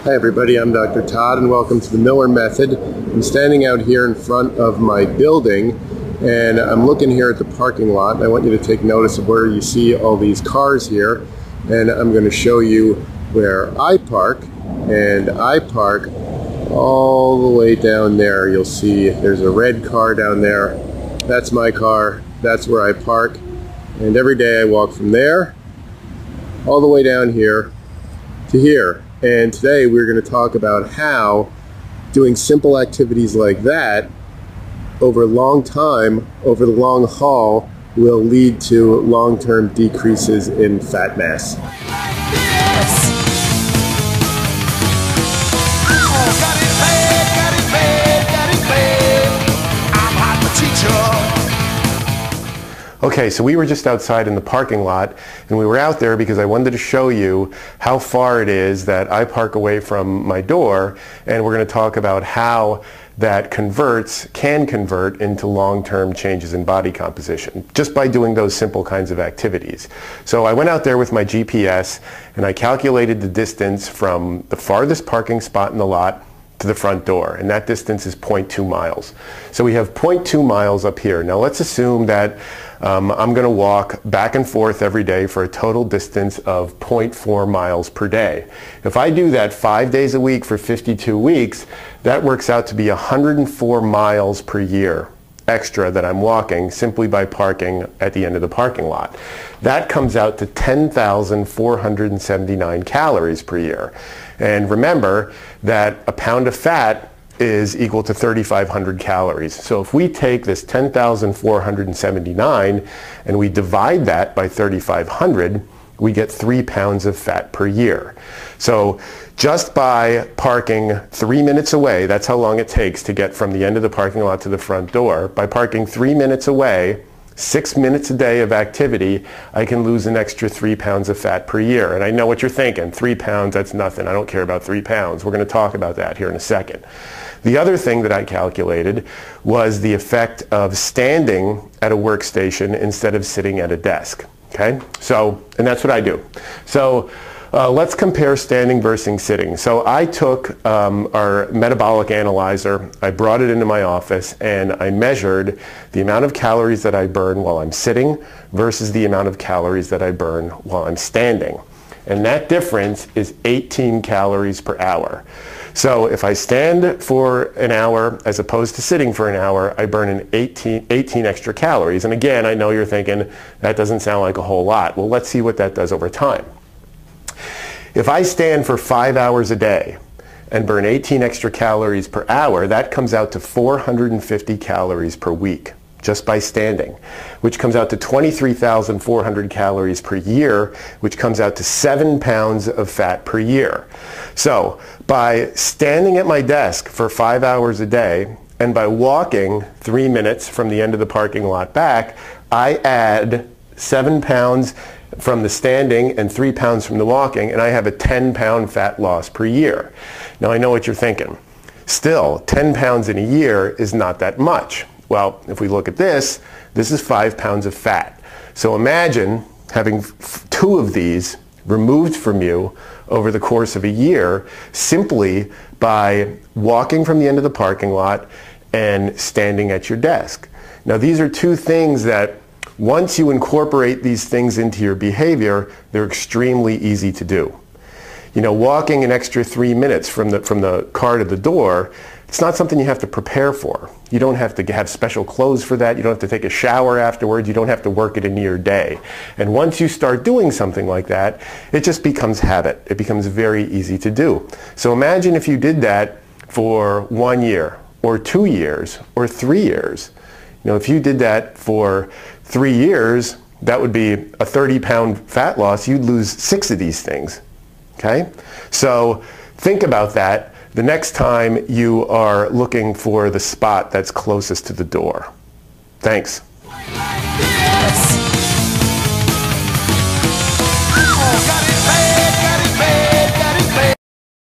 Hi everybody, I'm Dr. Todd and welcome to the Miller Method. I'm standing out here in front of my building and I'm looking here at the parking lot, and I want you to take notice of where you see all these cars here, and I'm going to show you where I park, and I park all the way down there. You'll see there's a red car down there. That's my car. That's where I park, and every day I walk from there all the way down here to here. And today we're going to talk about how doing simple activities like that over a long time, over the long haul, will lead to long-term decreases in fat mass. Okay, so we were just outside in the parking lot, and we were out there because I wanted to show you how far it is that I park away from my door, and we're going to talk about how that can convert into long-term changes in body composition just by doing those simple kinds of activities. So I went out there with my GPS and I calculated the distance from the farthest parking spot in the lot to the front door, and that distance is 0.2 miles. So we have 0.2 miles up here. Now let's assume that I'm going to walk back and forth every day for a total distance of 0.4 miles per day. If I do that 5 days a week for 52 weeks, that works out to be 104 miles per year extra that I'm walking simply by parking at the end of the parking lot. That comes out to 10,479 calories per year. And remember that a pound of fat is equal to 3,500 calories. So if we take this 10,479 and we divide that by 3,500, we get 3 pounds of fat per year. So just by parking 3 minutes away, that's how long it takes to get from the end of the parking lot to the front door. By parking 3 minutes away, 6 minutes a day of activity, I can lose an extra 3 pounds of fat per year. And I know what you're thinking, 3 pounds, that's nothing. I don't care about 3 pounds. We're going to talk about that here in a second. The other thing that I calculated was the effect of standing at a workstation instead of sitting at a desk. Okay? So, and that's what I do. So let's compare standing versus sitting. So I took our metabolic analyzer, I brought it into my office, and I measured the amount of calories that I burn while I'm sitting versus the amount of calories that I burn while I'm standing. And that difference is 18 calories per hour. So if I stand for an hour as opposed to sitting for an hour, I burn 18 extra calories. And again, I know you're thinking, that doesn't sound like a whole lot. Well, let's see what that does over time. If I stand for 5 hours a day and burn 18 extra calories per hour, that comes out to 450 calories per week just by standing, which comes out to 23,400 calories per year, which comes out to 7 pounds of fat per year. So by standing at my desk for 5 hours a day and by walking 3 minutes from the end of the parking lot back, I add 7 pounds from the standing and 3 pounds from the walking, and I have a 10-pound fat loss per year. Now I know what you're thinking. Still, 10 pounds in a year is not that much. Well, if we look at this, this is 5 pounds of fat. So imagine having 2 of these removed from you over the course of a year simply by walking from the end of the parking lot and standing at your desk. Now these are 2 things that once you incorporate these things into your behavior, they're extremely easy to do. You know, walking an extra 3 minutes from the car to the door, it's not something you have to prepare for. You don't have to have special clothes for that. You don't have to take a shower afterwards. You don't have to work it into your day. And once you start doing something like that, it just becomes habit. It becomes very easy to do. So imagine if you did that for 1 year or 2 years or 3 years. You know, if you did that for 3 years, that would be a 30-pound fat loss. You'd lose 6 of these things. Okay? So think about that the next time you are looking for the spot that's closest to the door. Thanks. Like